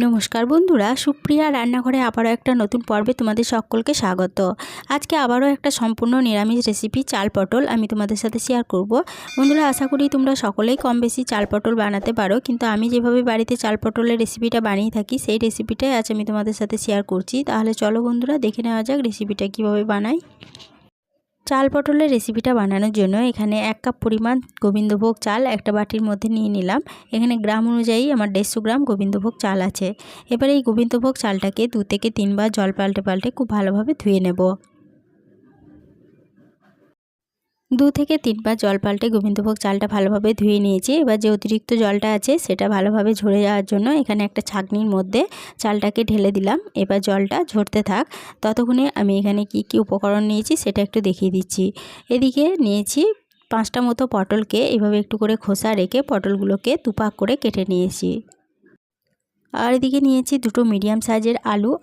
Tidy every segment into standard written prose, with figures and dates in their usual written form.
নমস্কার বন্ধুরা, সুপ্রিয়া রান্নাঘরে আবারও একটা নতুন পর্বে তোমাদের সকলকে স্বাগত। আজকে আবারও একটা সম্পূর্ণ নিরামিষ রেসিপি চাল পটল আমি তোমাদের সাথে শেয়ার করব। বন্ধুরা, আশা করি তোমরা সকলেই কম বেশি চাল পটল বানাতে পারো, কিন্তু আমি যেভাবে বাড়িতে চাল পটলের রেসিপিটা বানিয়ে থাকি সেই রেসিপিটাই আজ আমি তোমাদের সাথে শেয়ার করছি। তাহলে চলো বন্ধুরা, দেখে নেওয়া যাক রেসিপিটা কিভাবে বানাই। চাল পটলের রেসিপিটা বানানোর জন্য এখানে 1 কাপ পরিমাণ গোবিন্দভোগ চাল একটা বাটির মধ্যে নিয়ে নিলাম। এখানে গ্রাম অনুযায়ী আমার 150 গ্রাম গোবিন্দভোগ চাল আছে। এবারে এই গোবিন্দভোগ চালটাকে 2 থেকে 3 বার জল পাল্টে খুব ভালোভাবে ধুয়ে নেব। 2 থেকে 3 বার জল পাল্টে গোবিন্দভোগ চালটা ভালোভাবে ধুয়ে নিয়েছি। এবার যে অতিরিক্ত জলটা আছে সেটা ভালোভাবে ঝরে যাওয়ার জন্য এখানে একটা ছাঁকনির মধ্যে চালটাকে ঢেলে দিলাম। এবার জলটা ঝরতে থাক, ততক্ষণে আমি এখানে কি উপকরণ নিয়েছি সেটা একটু দেখিয়ে দিচ্ছি। এদিকে নিয়েছি 5টা মতো পটলকে এভাবে একটু করে খোসা রেখে পটলগুলোকে দুপাক করে কেটে নিয়েছি। আর এদিকে নিয়েছি 2টো মিডিয়াম সাইজের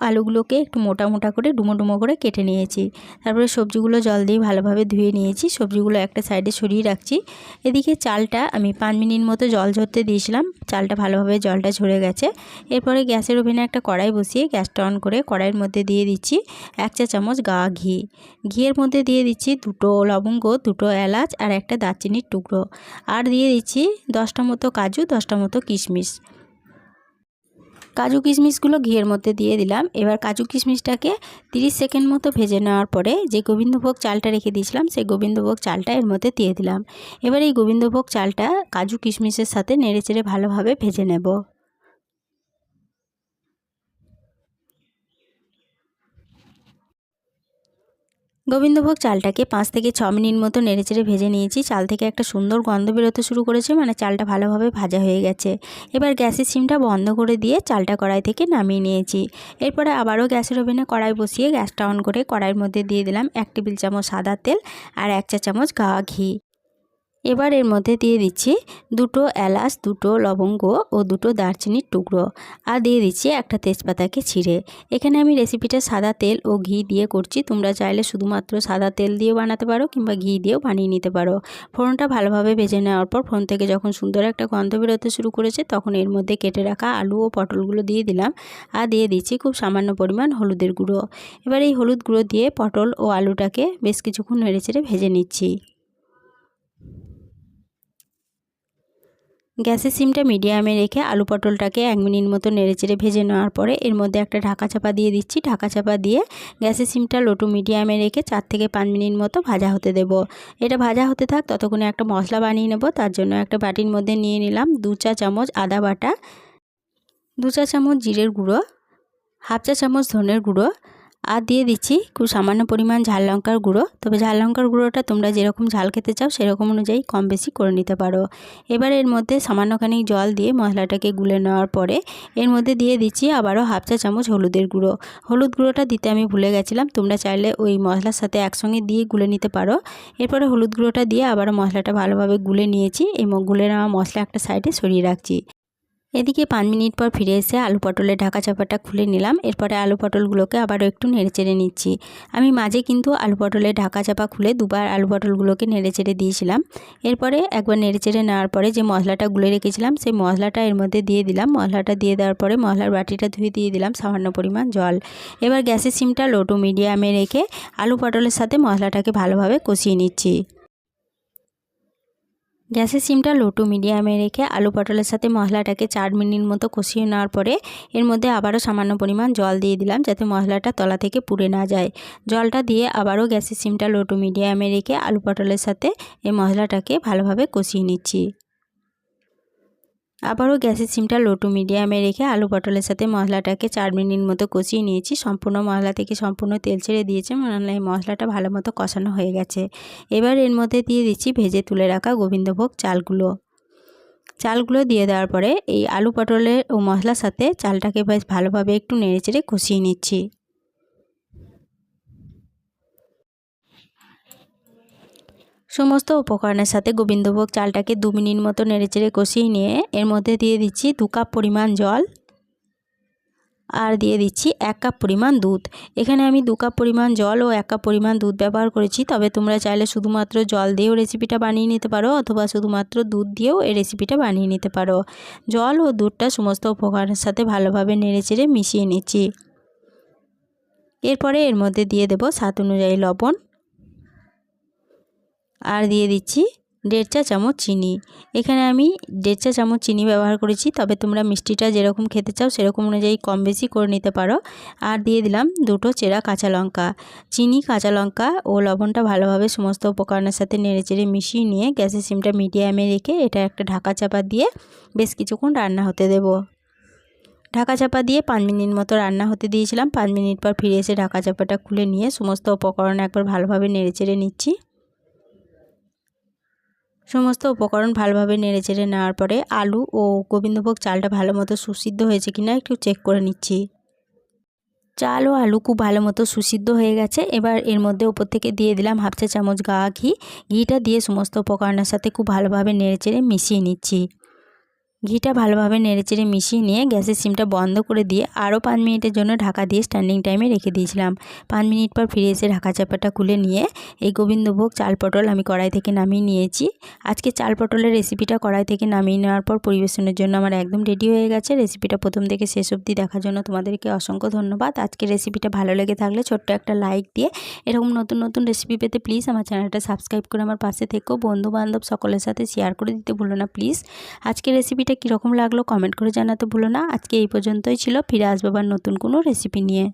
আলুগুলোকে একটু মোটা মোটা করে ডুমো ডুমো করে কেটে নিয়েছি। তারপরে সবজিগুলো জল দিয়ে ভালোভাবে ধুয়ে নিয়েছি, সবজিগুলো একটা সাইডে সরিয়ে রাখছি। এদিকে চালটা আমি 5 মিনিট মতো জল ঝরতে দিয়েছিলাম, চালটা ভালোভাবে জলটা ঝরে গেছে। এরপরে গ্যাসের ওভেনে একটা কড়াই বসিয়ে গ্যাসটা অন করে কড়াইয়ের মধ্যে দিয়ে দিচ্ছি 1 চা চামচ গাওয়া ঘি। ঘিয়ের মধ্যে দিয়ে দিচ্ছি 2টো লবঙ্গ, 2টো এলাচ আর একটা দারচিনির টুকরো, আর দিয়ে দিচ্ছি 10টা মতো কাজু, 10টা মতো কিশমিশ। কাজু কিশমিশগুলো ঘিয়ের মধ্যে দিয়ে দিলাম। এবার কাজু কিশমিশটাকে 30 সেকেন্ড মতো ভেজে নেওয়ার পরে যে গোবিন্দভোগ চালটা রেখে দিয়েছিলাম সেই গোবিন্দভোগ চালটা এর মধ্যে দিয়ে দিলাম। এবার এই গোবিন্দভোগ চালটা কাজু কিশমিশের সাথে নেড়েচেড়ে ভালোভাবে ভেজে নেব। গোবিন্দভোগ চালটাকে 5 থেকে 6 মিনিট মতো নেড়েচেড়ে ভেজে নিয়েছি। চাল থেকে একটা সুন্দর গন্ধ বেরোতে শুরু করেছে, মানে চালটা ভালোভাবে ভাজা হয়ে গেছে। এবার গ্যাসের সিমটা বন্ধ করে দিয়ে চালটা কড়াই থেকে নামিয়ে নিয়েছি। এরপরে আবারও গ্যাসের ওভেনে কড়াই বসিয়ে গ্যাসটা অন করে কড়াইয়ের মধ্যে দিয়ে দিলাম 1 টেবিল চামচ সাদা তেল আর 1 চা চামচ গাওয়া ঘি। এবার এর মধ্যে দিয়ে দিচ্ছি 2টো এলাচ, 2টো লবঙ্গ ও 2টো দারচিনির টুকরো, আর দিয়ে দিচ্ছি একটা তেজপাতাকে ছিঁড়ে। এখানে আমি রেসিপিটা সাদা তেল ও ঘি দিয়ে করছি, তোমরা চাইলে শুধুমাত্র সাদা তেল দিয়েও বানাতে পারো কিংবা ঘি দিয়েও বানিয়ে নিতে পারো। ফোড়নটা ভালোভাবে ভেজে নেওয়ার পর ফোড়ন থেকে যখন সুন্দর একটা গন্ধ বেরোতে শুরু করেছে তখন এর মধ্যে কেটে রাখা আলু ও পটলগুলো দিয়ে দিলাম, আর দিয়ে দিচ্ছি খুব সামান্য পরিমাণ হলুদের গুঁড়ো। এবার এই হলুদ গুঁড়ো দিয়ে পটল ও আলুটাকে বেশ কিছুক্ষণ নেড়েচেড়ে ভেজে নিচ্ছি। গ্যাসের সিমটা মিডিয়ামে রেখে আলু পটলটাকে 1 মিনিট মতো নেড়েচেড়ে ভেজে নেওয়ার পরে এর মধ্যে একটা ঢাকা চাপা দিয়ে দিচ্ছি। ঢাকা চাপা দিয়ে গ্যাসের সিমটা লো টু মিডিয়ামে রেখে 4 থেকে 5 মিনিট মতো ভাজা হতে দেব। এটা ভাজা হতে থাক, ততক্ষণে একটা মশলা বানিয়ে নেব। তার জন্য একটা বাটির মধ্যে নিয়ে নিলাম 2 চা চামচ আদা বাটা, 2 চা চামচ জিরের গুঁড়ো, 1/2 চা চামচ ধনের গুঁড়ো, আর দিয়ে দিচ্ছি খুব সামান্য পরিমাণ ঝাল লঙ্কার গুঁড়ো। তবে ঝাল লঙ্কার গুঁড়োটা তোমরা যেরকম ঝাল খেতে চাও সেরকম অনুযায়ী কম বেশি করে নিতে পারো। এবার এর মধ্যে সামান্যখানি জল দিয়ে মশলাটাকে গুলে নেওয়ার পরে এর মধ্যে দিয়ে দিচ্ছি আবারও 1/2 চা চামচ হলুদের গুঁড়ো। হলুদ গুঁড়োটা দিতে আমি ভুলে গেছিলাম, তোমরা চাইলে ওই মশলার সাথে একসঙ্গে দিয়ে গুলে নিতে পারো। এরপরে হলুদ গুঁড়োটা দিয়ে আবারও মশলাটা ভালোভাবে গুলে নিয়েছি এবং গুলে নেওয়া মশলা একটা সাইডে সরিয়ে রাখছি। এদিকে 5 মিনিট পর ফিরে এসে আলু পটলের ঢাকা চাপাটা খুলে নিলাম। এরপরে আলু পটলগুলোকে আবারও একটু নেড়েচেড়ে নিচ্ছি। আমি মাঝে কিন্তু আলু পটলের ঢাকা চাপা খুলে দুবার আলু পটলগুলোকে নেড়েচেড়ে দিয়েছিলাম। এরপরে একবার নেড়েচেড়ে নেওয়ার পরে যে মশলাটা গুলে রেখেছিলাম সেই মশলাটা এর মধ্যে দিয়ে দিলাম। মশলাটা দিয়ে দেওয়ার পরে মশলার বাটিটা ধুয়ে দিয়ে দিলাম সামান্য পরিমাণ জল। এবার গ্যাসের সিমটা লো টু মিডিয়ামে রেখে আলু পটলের সাথে মশলাটাকে ভালোভাবে কষিয়ে নিচ্ছি। গ্যাসের সিমটা লো টু মিডিয়ামে রেখে আলু পটলের সাথে মশলাটাকে 4 মিনিট মতো কষিয়ে নেওয়ার পরে এর মধ্যে আবারও সামান্য পরিমাণ জল দিয়ে দিলাম, যাতে মশলাটা তলা থেকে পুড়ে না যায়। জলটা দিয়ে আবারও গ্যাসের সিমটা লো টু মিডিয়ামে রেখে আলু পটলের সাথে এই মশলাটাকে ভালোভাবে কষিয়ে নিচ্ছি। আবারও গ্যাসের সিমটা লো টু মিডিয়ামে রেখে আলু পটলের সাথে মশলাটাকে 4 মিনিট মতো কষিয়ে নিয়েছি। সম্পূর্ণ মশলা থেকে সম্পূর্ণ তেল ছেড়ে দিয়েছে, মানে মশলাটা ভালো মতো কষানো হয়ে গেছে। এবার এর মধ্যে দিয়ে দিচ্ছি ভেজে তুলে রাখা গোবিন্দভোগ চালগুলো দিয়ে দেওয়ার পরে এই আলু পটলের ও মশলার সাথে চালটাকে বেশ ভালোভাবে একটু নেড়েচেড়ে কষিয়ে নিচ্ছি। সমস্ত উপকরণের সাথে গোবিন্দভোগ চালটাকে 2 মিনিট মতো নেড়েচেড়ে কষিয়ে নিয়ে এর মধ্যে দিয়ে দিচ্ছি 2 কাপ পরিমাণ জল, আর দিয়ে দিচ্ছি 1 কাপ পরিমাণ দুধ। এখানে আমি 2 কাপ পরিমাণ জল ও 1 কাপ পরিমাণ দুধ ব্যবহার করেছি, তবে তোমরা চাইলে শুধুমাত্র জল দিয়েও রেসিপিটা বানিয়ে নিতে পারো অথবা শুধুমাত্র দুধ দিয়েও এই রেসিপিটা বানিয়ে নিতে পারো। জল ও দুধটা সমস্ত উপকরণের সাথে ভালোভাবে নেড়েচেড়ে মিশিয়ে নিচ্ছি। এরপরে এর মধ্যে দিয়ে দেব স্বাদ অনুযায়ী লবণ আর দিয়ে দিচ্ছি 1.5 চা চামচ চিনি। এখানে আমি 1.5 চা চামচ চিনি ব্যবহার করেছি, তবে তোমরা মিষ্টিটা যেরকম খেতে চাও সেরকম অনুযায়ী কম বেশি করে নিতে পারো। আর দিয়ে দিলাম 2টো চেরা কাঁচা লঙ্কা। চিনি, কাঁচা লঙ্কা ও লবণটা ভালোভাবে সমস্ত উপকরণের সাথে নেড়েচেড়ে মিশিয়ে নিয়ে গ্যাসের সিমটা মিডিয়ামে রেখে এটা একটা ঢাকা চাপা দিয়ে বেশ কিছুক্ষণ রান্না হতে দেব। ঢাকা চাপা দিয়ে 5 মিনিট মতো রান্না হতে দিয়েছিলাম। 5 মিনিট পর ফিরে এসে ঢাকা চাপাটা খুলে নিয়ে সমস্ত উপকরণ একবার ভালোভাবে নেড়েচেড়ে নিচ্ছি। সমস্ত উপকরণ ভালোভাবে নেড়েচেড়ে নেওয়ার পরে আলু ও গোবিন্দভোগ চালটা ভালো মতো সুসিদ্ধ হয়েছে কিনা একটু চেক করে নিচ্ছি। চাল ও আলু খুব ভালো মতো সুসিদ্ধ হয়ে গেছে। এবার এর মধ্যে উপর থেকে দিয়ে দিলাম 1/2 চা চামচ গাওয়া ঘি। ঘিটা দিয়ে সমস্ত উপকরণের সাথে খুব ভালোভাবে নেড়েচেড়ে মিশিয়ে নিচ্ছি। ঘিটা ভালোভাবে নেড়েচেড়ে মিশিয়ে নিয়ে গ্যাসের সিমটা বন্ধ করে দিয়ে আরও 5 মিনিটের জন্য ঢাকা দিয়ে স্ট্যান্ডিং টাইমে রেখে দিয়েছিলাম। 5 মিনিট পর ফিরে এসে ঢাকা চাপাটা খুলে নিয়ে এই গোবিন্দভোগ চাল পটল আমি কড়াই থেকে নামিয়ে নিয়েছি। আজকে চাল পটলের রেসিপিটা কড়াই থেকে নামিয়ে নেওয়ার পর পরিবেশনের জন্য আমার একদম রেডি হয়ে গেছে। রেসিপিটা প্রথম থেকে শেষ অবধি দেখার জন্য তোমাদেরকে অসংখ্য ধন্যবাদ। আজকের রেসিপিটা ভালো লেগে থাকলে ছোট্ট একটা লাইক দিয়ে এরকম নতুন নতুন রেসিপি পেতে প্লিজ আমার চ্যানেলটা সাবস্ক্রাইব করে আমার পাশে থেকো। বন্ধু বান্ধব সকলের সাথে শেয়ার করে দিতে ভুলো না প্লিজ। আজকের রেসিপিটা কীরকম লাগলো কমেন্ট করে জানাতে ভুলো না। আজকে এই পর্যন্তই ছিল, ফিরে আসবো আবার নতুন কোনো রেসিপি নিয়ে।